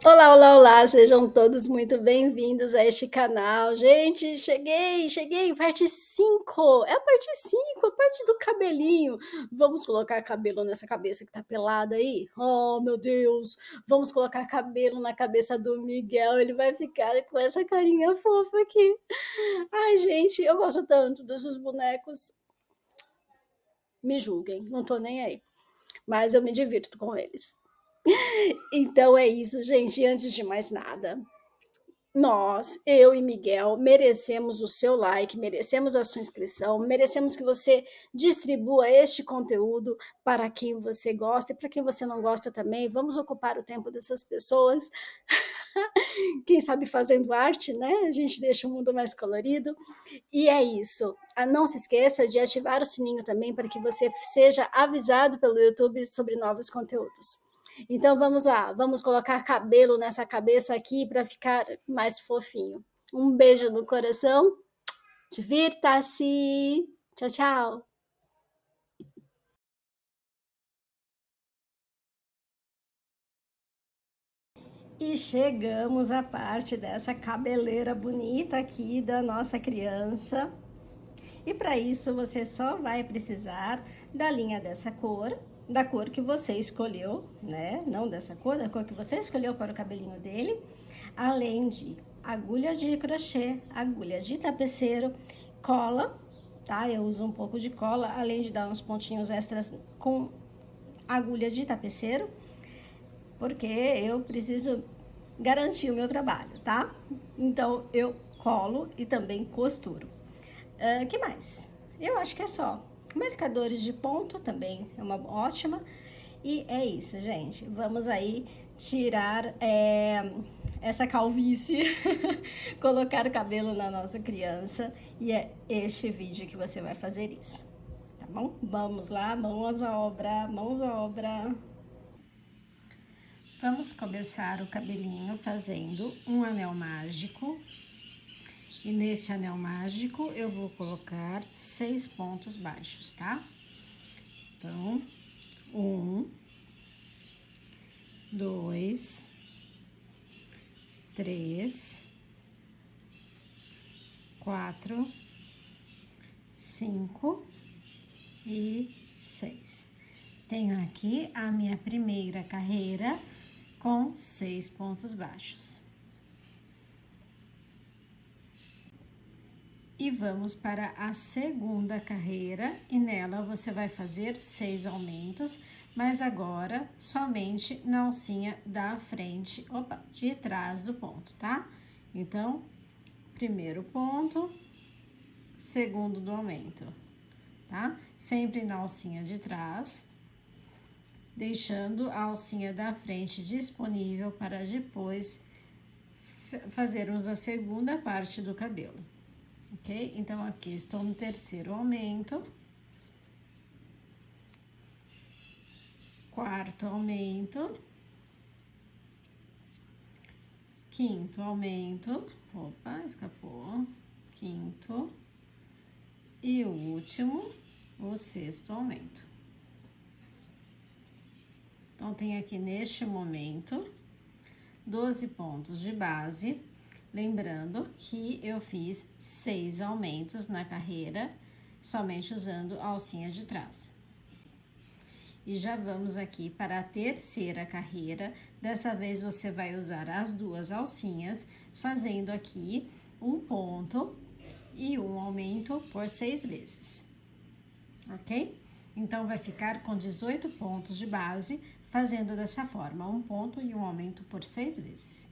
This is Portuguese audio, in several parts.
Olá, olá, olá, sejam todos muito bem-vindos a este canal. Gente, cheguei, parte 5. É a parte 5, a parte do cabelinho. Vamos colocar cabelo nessa cabeça que tá pelada aí? Oh, meu Deus, vamos colocar cabelo na cabeça do Miguel, ele vai ficar com essa carinha fofa aqui. Ai, gente, eu gosto tanto desses bonecos. Me julguem, não tô nem aí, mas eu me divirto com eles. Então é isso, gente, antes de mais nada, nós, eu e Miguel, merecemos o seu like, merecemos a sua inscrição, merecemos que você distribua este conteúdo para quem você gosta e para quem você não gosta também. Vamos ocupar o tempo dessas pessoas. Quem sabe fazendo arte, né? A gente deixa o mundo mais colorido. E é isso. Não se esqueça de ativar o sininho também para que você seja avisado pelo YouTube sobre novos conteúdos. Então vamos lá, vamos colocar cabelo nessa cabeça aqui para ficar mais fofinho. Um beijo no coração, divirta-se! Tchau, tchau! E chegamos à parte dessa cabeleira bonita aqui da nossa criança. E para isso você só vai precisar da linha dessa cor, da cor que você escolheu, né? Não dessa cor, da cor que você escolheu para o cabelinho dele, além de agulha de crochê, agulha de tapeceiro, cola, tá? Eu uso um pouco de cola, além de dar uns pontinhos extras com agulha de tapeceiro, porque eu preciso garantir o meu trabalho, tá? Então eu colo e também costuro. Que mais? Eu acho que é só. Marcadores de ponto também é uma ótima. E é isso, gente. Vamos aí tirar essa calvície, colocar o cabelo na nossa criança. E é este vídeo que você vai fazer isso. Tá bom? Vamos lá, mãos à obra, mãos à obra. Vamos começar o cabelinho fazendo um anel mágico. E neste anel mágico eu vou colocar 6 pontos baixos, tá? Então, 1, 2, 3, 4, 5 e 6. Tenho aqui a minha primeira carreira com 6 pontos baixos. E vamos para a segunda carreira, e nela você vai fazer 6 aumentos, mas agora somente na alcinha da frente, de trás do ponto, tá? Então, primeiro ponto, segundo do aumento, tá? Sempre na alcinha de trás, deixando a alcinha da frente disponível para depois fazermos a segunda parte do cabelo. Ok? Então, aqui estou no terceiro aumento. Quarto aumento. Quinto aumento. Opa, escapou. Quinto. E o último, o sexto aumento. Então, tem aqui neste momento 12 pontos de base. Lembrando que eu fiz 6 aumentos na carreira, somente usando a alcinha de trás. E já vamos aqui para a terceira carreira. Dessa vez você vai usar as duas alcinhas, fazendo aqui um ponto e um aumento por 6 vezes. Ok? Então, vai ficar com 18 pontos de base, fazendo dessa forma, um ponto e um aumento por 6 vezes.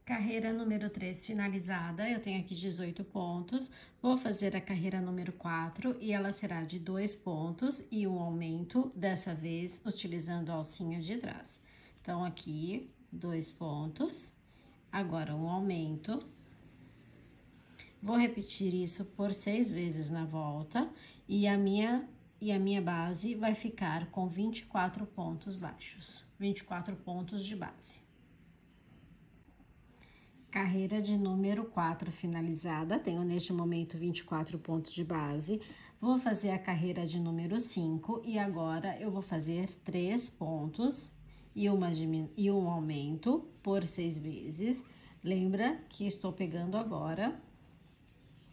Carreira número 3 finalizada, eu tenho aqui 18 pontos. Vou fazer a carreira número 4 e ela será de 2 pontos e um aumento, dessa vez utilizando a alcinha de trás. Então, aqui, 2 pontos, agora um aumento. Vou repetir isso por 6 vezes na volta e a minha base vai ficar com 24 pontos baixos, 24 pontos de base. Carreira de número 4 finalizada, tenho neste momento 24 pontos de base. Vou fazer a carreira de número 5 e agora eu vou fazer 3 pontos e um aumento por 6 vezes. Lembra que estou pegando agora,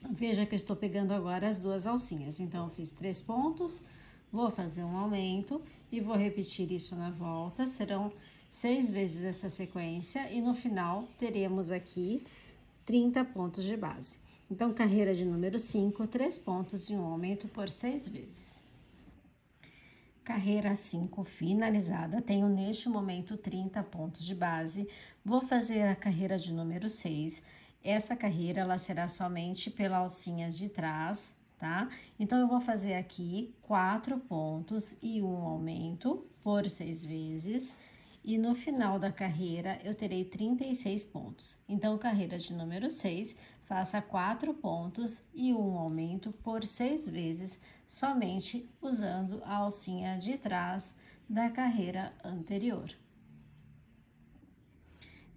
veja que eu estou pegando agora as duas alcinhas. Então, eu fiz 3 pontos, vou fazer um aumento e vou repetir isso na volta. Serão 6 vezes essa sequência e no final teremos aqui 30 pontos de base. Então, carreira de número 5, 3 pontos e um aumento por 6 vezes. Carreira 5 finalizada, tenho neste momento 30 pontos de base. Vou fazer a carreira de número 6. Essa carreira, ela será somente pela alcinha de trás, tá? Então, eu vou fazer aqui 4 pontos e um aumento por 6 vezes. E no final da carreira, eu terei 36 pontos. Então, carreira de número 6, faça 4 pontos e um aumento por 6 vezes, somente usando a alcinha de trás da carreira anterior.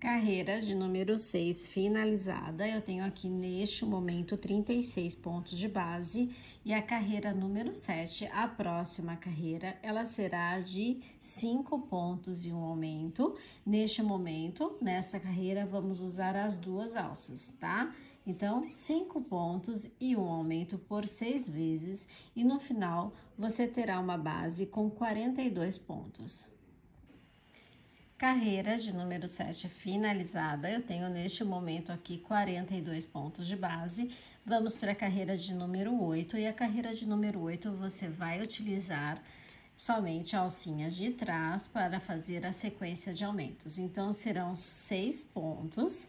Carreira de número 6 finalizada, eu tenho aqui neste momento 36 pontos de base e a carreira número 7, a próxima carreira, ela será de 5 pontos e um aumento. Neste momento, nesta carreira, vamos usar as duas alças, tá? Então, 5 pontos e um aumento por 6 vezes e no final você terá uma base com 42 pontos. Carreira de número 7 finalizada, eu tenho neste momento aqui 42 pontos de base. Vamos para a carreira de número 8 e a carreira de número 8 você vai utilizar somente a alcinha de trás para fazer a sequência de aumentos. Então, serão 6 pontos,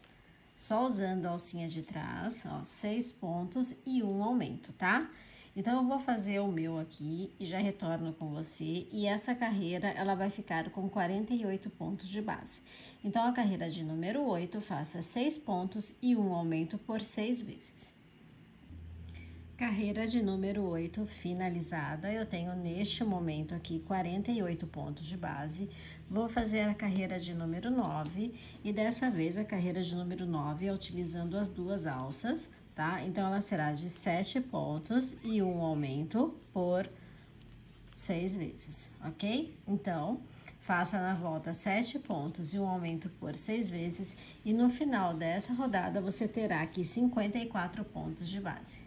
só usando a alcinha de trás, ó, 6 pontos e um aumento, tá? Então, eu vou fazer o meu aqui e já retorno com você. E essa carreira, ela vai ficar com 48 pontos de base. Então, a carreira de número 8, faça 6 pontos e um aumento por 6 vezes. Carreira de número 8 finalizada, eu tenho neste momento aqui 48 pontos de base. Vou fazer a carreira de número 9 e dessa vez a carreira de número 9 é utilizando as duas alças, tá? Então, ela será de 7 pontos e um aumento por 6 vezes, ok? Então, faça na volta 7 pontos e um aumento por 6 vezes e no final dessa rodada você terá aqui 54 pontos de base.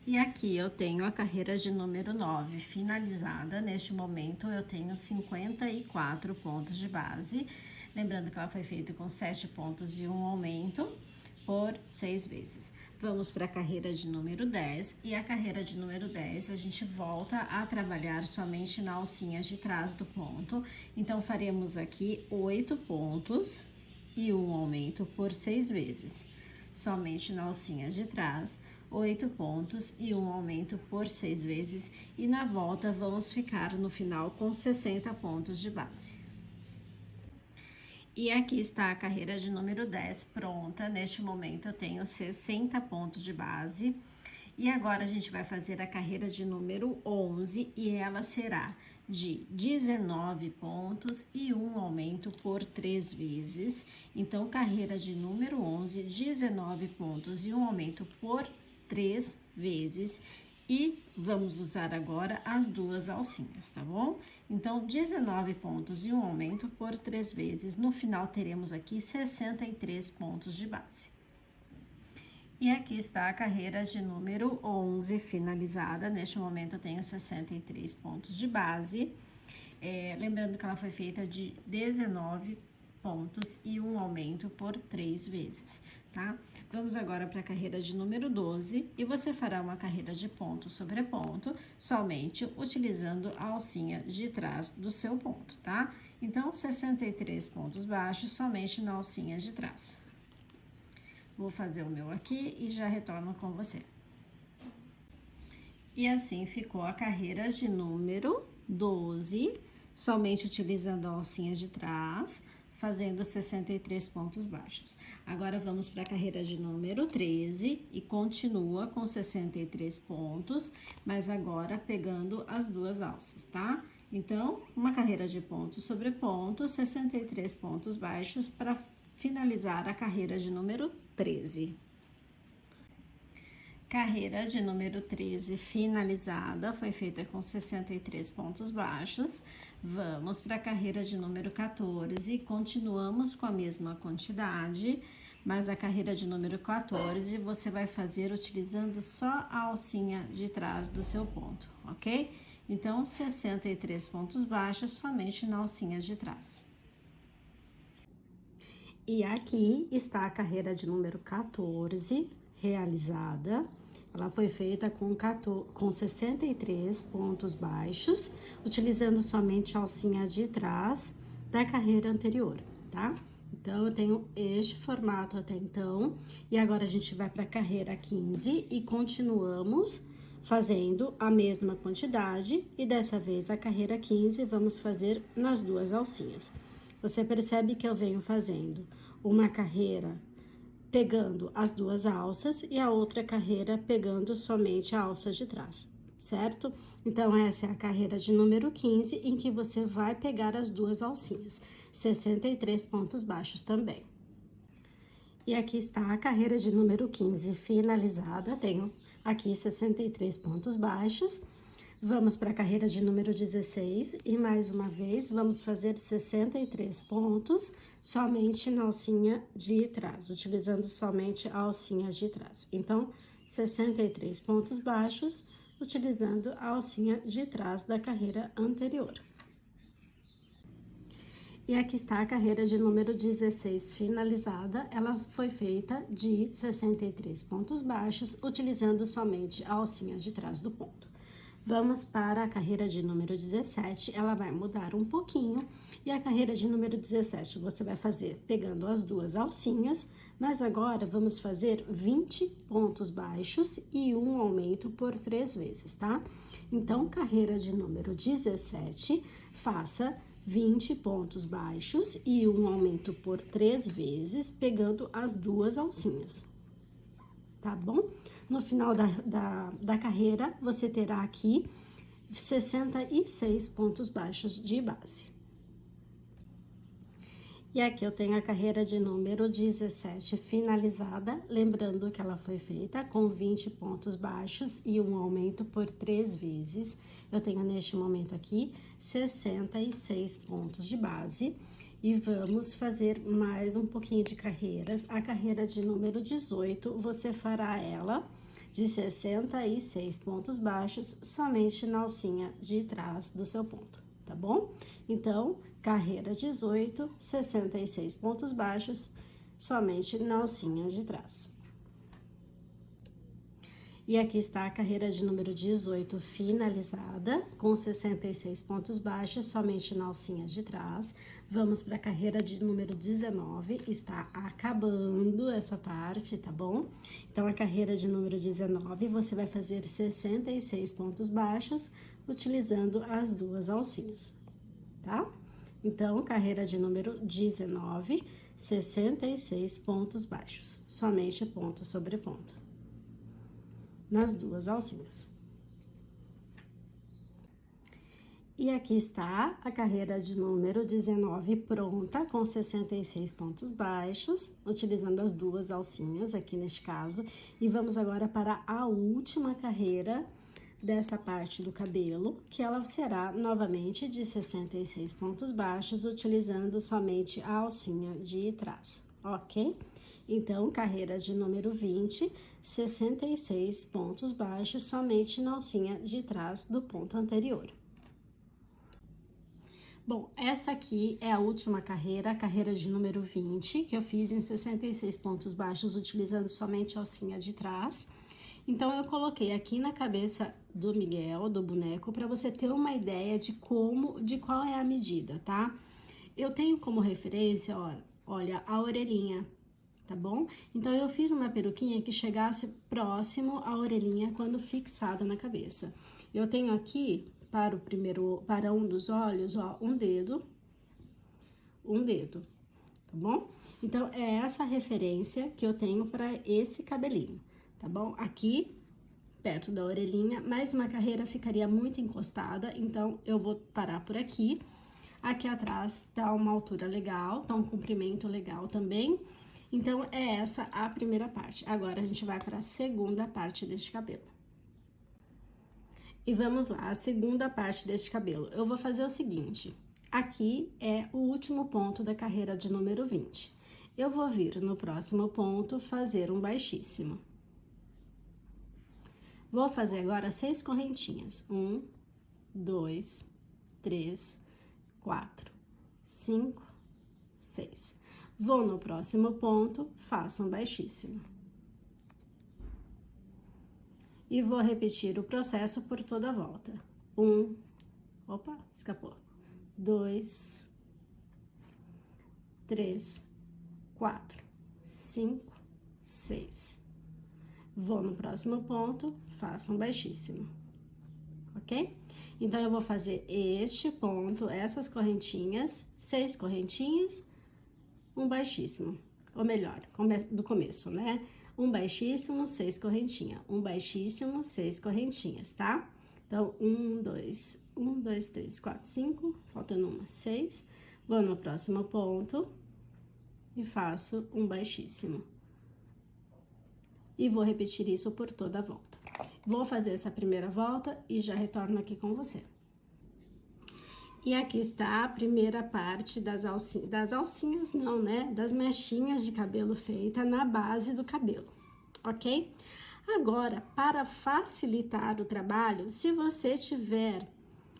E aqui eu tenho a carreira de número 9 finalizada. Neste momento eu tenho 54 pontos de base. Lembrando que ela foi feita com 7 pontos e um aumento por 6 vezes. Vamos para a carreira de número 10. E a carreira de número 10 a gente volta a trabalhar somente na alcinha de trás do ponto. Então, faremos aqui 8 pontos e um aumento por 6 vezes. Somente na alcinha de trás, 8 pontos e um aumento por 6 vezes. E na volta, vamos ficar no final com 60 pontos de base. E aqui está a carreira de número 10 pronta. Neste momento, eu tenho 60 pontos de base. E agora, a gente vai fazer a carreira de número 11 e ela será de 19 pontos e um aumento por 3 vezes. Então, carreira de número 11, 19 pontos e um aumento por 3 vezes. E vamos usar agora as duas alcinhas, tá bom? Então, 19 pontos e um aumento por 3 vezes. No final, teremos aqui 63 pontos de base. E aqui está a carreira de número 11 finalizada. Neste momento, eu tenho 63 pontos de base. Lembrando que ela foi feita de 19 pontos e um aumento por 3 vezes, tá? Vamos agora para a carreira de número 12 e você fará uma carreira de ponto sobre ponto, somente utilizando a alcinha de trás do seu ponto, tá? Então, 63 pontos baixos somente na alcinha de trás. Vou fazer o meu aqui e já retorno com você. E assim ficou a carreira de número 12, somente utilizando a alcinha de trás, fazendo 63 pontos baixos. Agora, vamos para a carreira de número 13 e continua com 63 pontos, mas agora pegando as duas alças, tá? Então, uma carreira de ponto sobre ponto, 63 pontos baixos para finalizar a carreira de número 13. Carreira de número 13 finalizada, foi feita com 63 pontos baixos. Vamos para a carreira de número 14, continuamos com a mesma quantidade, mas a carreira de número 14 você vai fazer utilizando só a alcinha de trás do seu ponto, ok? Então, 63 pontos baixos somente na alcinha de trás. E aqui está a carreira de número 14 realizada. Ela foi feita com 63 pontos baixos, utilizando somente a alcinha de trás da carreira anterior, tá? Então, eu tenho este formato até então, e agora a gente vai para a carreira 15 e continuamos fazendo a mesma quantidade, e dessa vez a carreira 15 vamos fazer nas duas alcinhas. Você percebe que eu venho fazendo uma carreira pegando as duas alças e a outra carreira pegando somente a alça de trás, certo? Então, essa é a carreira de número 15, em que você vai pegar as duas alcinhas, 63 pontos baixos também. E aqui está a carreira de número 15 finalizada, tenho aqui 63 pontos baixos. Vamos para a carreira de número 16 e mais uma vez vamos fazer 63 pontos somente na alcinha de trás, utilizando somente a alcinha de trás. Então, 63 pontos baixos, utilizando a alcinha de trás da carreira anterior. E aqui está a carreira de número 16 finalizada, ela foi feita de 63 pontos baixos, utilizando somente a alcinha de trás do ponto. Vamos para a carreira de número 17, ela vai mudar um pouquinho, e a carreira de número 17 você vai fazer pegando as duas alcinhas, mas agora vamos fazer 20 pontos baixos e um aumento por 3 vezes, tá? Então, carreira de número 17, faça 20 pontos baixos e um aumento por 3 vezes, pegando as duas alcinhas, tá bom? No final da carreira, você terá aqui 66 pontos baixos de base. E aqui eu tenho a carreira de número 17 finalizada, lembrando que ela foi feita com 20 pontos baixos e um aumento por 3 vezes. Eu tenho neste momento aqui 66 pontos de base. E vamos fazer mais um pouquinho de carreiras. A carreira de número 18, você fará ela de 66 pontos baixos somente na alcinha de trás do seu ponto, tá bom? Então, carreira 18, 66 pontos baixos somente na alcinha de trás. E aqui está a carreira de número 18 finalizada, com 66 pontos baixos, somente na alcinha de trás. Vamos para a carreira de número 19, está acabando essa parte, tá bom? Então, a carreira de número 19, você vai fazer 66 pontos baixos, utilizando as duas alcinhas, tá? Então, carreira de número 19, 66 pontos baixos, somente ponto sobre ponto nas duas alcinhas. E aqui está a carreira de número 19 pronta, com 66 pontos baixos, utilizando as duas alcinhas aqui neste caso. E vamos agora para a última carreira dessa parte do cabelo, que ela será novamente de 66 pontos baixos, utilizando somente a alcinha de trás, ok? Então, carreira de número 20, 66 pontos baixos somente na alcinha de trás do ponto anterior. Bom, essa aqui é a última carreira, a carreira de número 20, que eu fiz em 66 pontos baixos, utilizando somente a alcinha de trás. Então, eu coloquei aqui na cabeça do Miguel, do boneco, para você ter uma ideia de qual é a medida, tá? Eu tenho como referência, ó, olha, a orelhinha, tá bom? Então, eu fiz uma peruquinha que chegasse próximo à orelhinha quando fixada na cabeça. Eu tenho aqui, para um dos olhos, ó, um dedo, tá bom? Então, é essa referência que eu tenho para esse cabelinho, tá bom? Aqui, perto da orelhinha, mais uma carreira ficaria muito encostada, então, eu vou parar por aqui. Aqui atrás tá uma altura legal, tá um comprimento legal também. Então, é essa a primeira parte. Agora, a gente vai para a segunda parte deste cabelo. E vamos lá, a segunda parte deste cabelo. Eu vou fazer o seguinte, aqui é o último ponto da carreira de número 20. Eu vou vir no próximo ponto fazer um baixíssimo. Vou fazer agora 6 correntinhas. 1, 2, 3, 4, 5, 6. Vou no próximo ponto, faço um baixíssimo. E vou repetir o processo por toda a volta. 1, opa, escapou. 2, 3, 4, 5, 6. Vou no próximo ponto, faço um baixíssimo, ok? Então, eu vou fazer este ponto, essas correntinhas, 6 correntinhas, um baixíssimo, ou melhor, do começo, né? Um baixíssimo, 6 correntinhas, um baixíssimo, 6 correntinhas, tá? Então, 1, 2, 3, 4, 5, faltando uma, 6. Vou no próximo ponto e faço um baixíssimo. E vou repetir isso por toda a volta. Vou fazer essa primeira volta e já retorno aqui com você. E aqui está a primeira parte das alcinhas não, né? Das mechinhas de cabelo feita na base do cabelo, ok? Agora, para facilitar o trabalho, se você tiver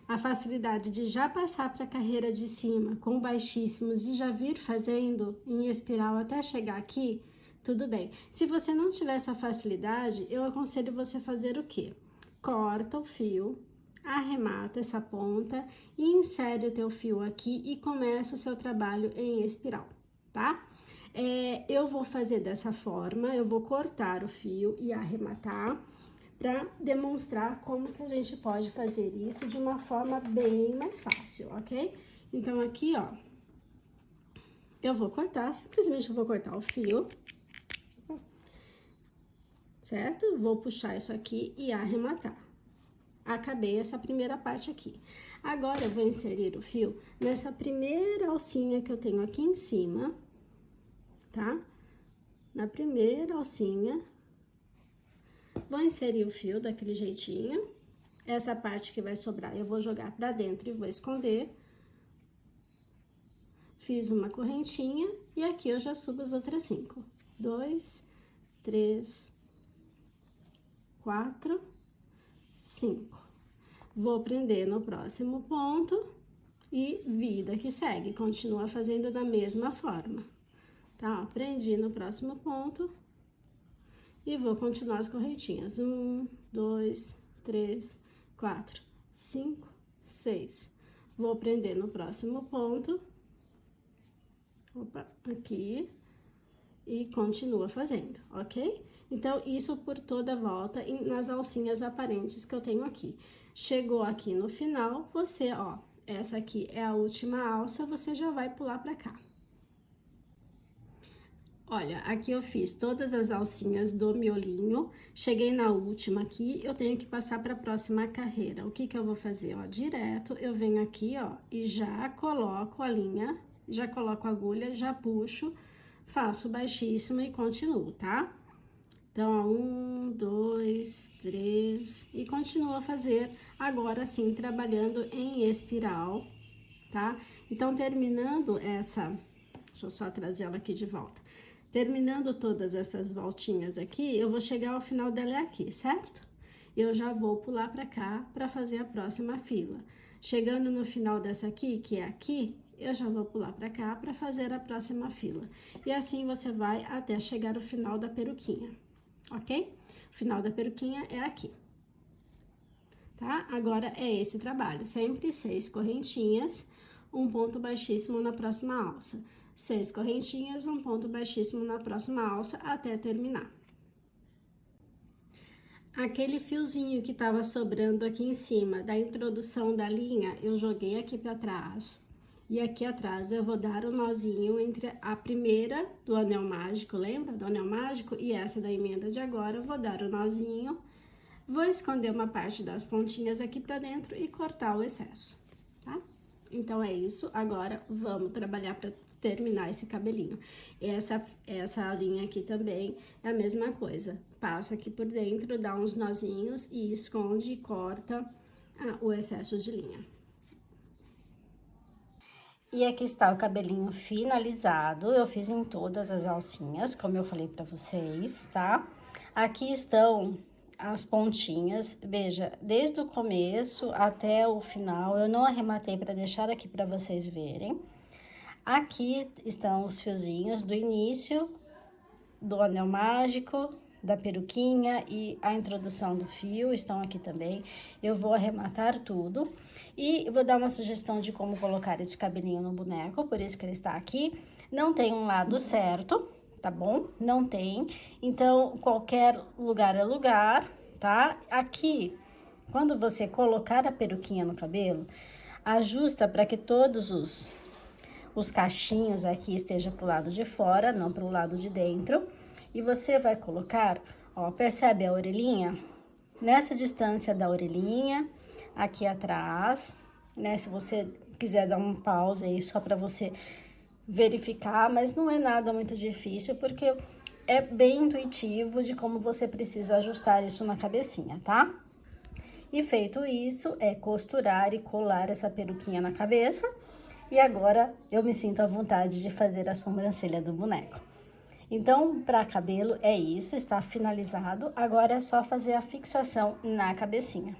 a facilidade de já passar para a carreira de cima com baixíssimos e já vir fazendo em espiral até chegar aqui, tudo bem. Se você não tiver essa facilidade, eu aconselho você fazer o quê? Corta o fio, arremata essa ponta e insere o teu fio aqui e começa o seu trabalho em espiral, tá? Eu vou fazer dessa forma, eu vou cortar o fio e arrematar para demonstrar como que a gente pode fazer isso de uma forma bem mais fácil, ok? Então, aqui, ó, eu vou cortar, simplesmente eu vou cortar o fio, certo? Vou puxar isso aqui e arrematar. Acabei essa primeira parte aqui. Agora, eu vou inserir o fio nessa primeira alcinha que eu tenho aqui em cima, tá? Na primeira alcinha, vou inserir o fio daquele jeitinho. Essa parte que vai sobrar, eu vou jogar pra dentro e vou esconder. Fiz uma correntinha e aqui eu já subo as outras 5. 2, 3, 4, 5. Vou prender no próximo ponto e vida que segue. Continua fazendo da mesma forma, tá? Prendi no próximo ponto e vou continuar as correntinhas. 1, 2, 3, 4, 5, 6. Vou prender no próximo ponto. Opa, aqui. E continua fazendo, ok? Então, isso por toda a volta nas alcinhas aparentes que eu tenho aqui. Chegou aqui no final, você, ó, essa aqui é a última alça, você já vai pular pra cá. Olha, aqui eu fiz todas as alcinhas do miolinho, cheguei na última aqui, eu tenho que passar para a próxima carreira. O que que eu vou fazer? Ó, direto, eu venho aqui, ó, e já coloco a linha, já coloco a agulha, já puxo, faço baixíssimo e continuo, tá? Então, 1, 2, 3, e continuo a fazer agora sim, trabalhando em espiral, tá? Então, terminando essa, deixa eu só trazer ela aqui de volta. Terminando todas essas voltinhas aqui, eu vou chegar ao final dela aqui, certo? Eu já vou pular pra cá pra fazer a próxima fila. Chegando no final dessa aqui, que é aqui, eu já vou pular pra cá pra fazer a próxima fila. E assim você vai até chegar ao final da peruquinha, ok? O final da peruquinha é aqui, tá? Agora é esse trabalho, sempre 6 correntinhas, um ponto baixíssimo na próxima alça. 6 correntinhas, um ponto baixíssimo na próxima alça até terminar. Aquele fiozinho que tava sobrando aqui em cima da introdução da linha, eu joguei aqui pra trás. E aqui atrás eu vou dar o nozinho entre a primeira do anel mágico, lembra? Do anel mágico e essa da emenda de agora, eu vou dar o nozinho. Vou esconder uma parte das pontinhas aqui pra dentro e cortar o excesso, tá? Então, é isso. Agora, vamos trabalhar pra terminar esse cabelinho. Essa linha aqui também é a mesma coisa. Passa aqui por dentro, dá uns nozinhos e esconde e corta o excesso de linha. E aqui está o cabelinho finalizado, eu fiz em todas as alcinhas, como eu falei pra vocês, tá? Aqui estão as pontinhas, veja, desde o começo até o final, eu não arrematei para deixar aqui para vocês verem. Aqui estão os fiozinhos do início, do anel mágico, da peruquinha e a introdução do fio estão aqui também. Eu vou arrematar tudo e vou dar uma sugestão de como colocar esse cabelinho no boneco, por isso que ele está aqui. Não tem um lado certo, tá bom? Não tem. Então, qualquer lugar é lugar, tá? Aqui, quando você colocar a peruquinha no cabelo, ajusta para que todos os cachinhos aqui estejam pro lado de fora, não pro lado de dentro. E você vai colocar, ó, percebe a orelhinha? Nessa distância da orelhinha, aqui atrás, né? Se você quiser dar um pause aí só para você verificar, mas não é nada muito difícil, porque é bem intuitivo de como você precisa ajustar isso na cabecinha, tá? E feito isso, é costurar e colar essa peruquinha na cabeça. E agora eu me sinto à vontade de fazer a sobrancelha do boneco. Então, para cabelo é isso, está finalizado. Agora é só fazer a fixação na cabecinha.